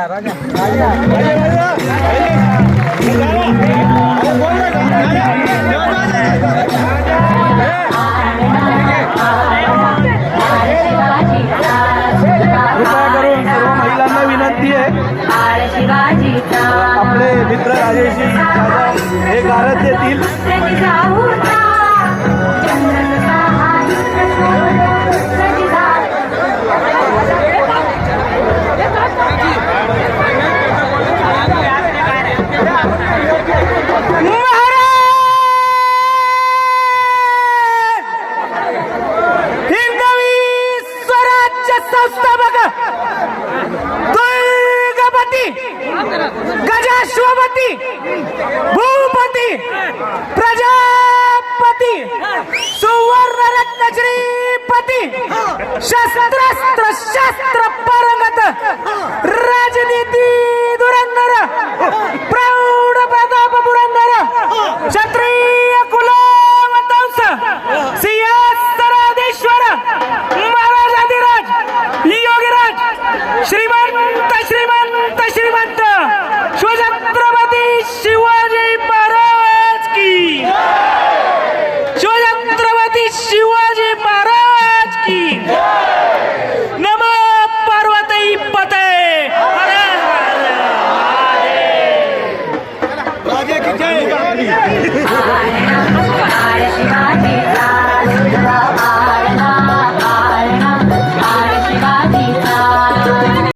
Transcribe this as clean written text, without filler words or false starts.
करून सर्व महिलांना विनंती आहे, आपले मित्र राजेशजी जाधव हे गारद देतील. गजाश्वपती भूपती प्रजापती सुवर्ण रत्न श्रीपती शस्त्रास्त्र शास्त्र पारंगत राजनीती धुरंधर प्रौढ प्रताप पुरंदर क्षत्रिय कुलवंश सिंहासनाधीश्वर महाराजाधिराज योगीराज श्रीमंत श्रीमंत श्रीमंत शिवछत्रपती शिवाजी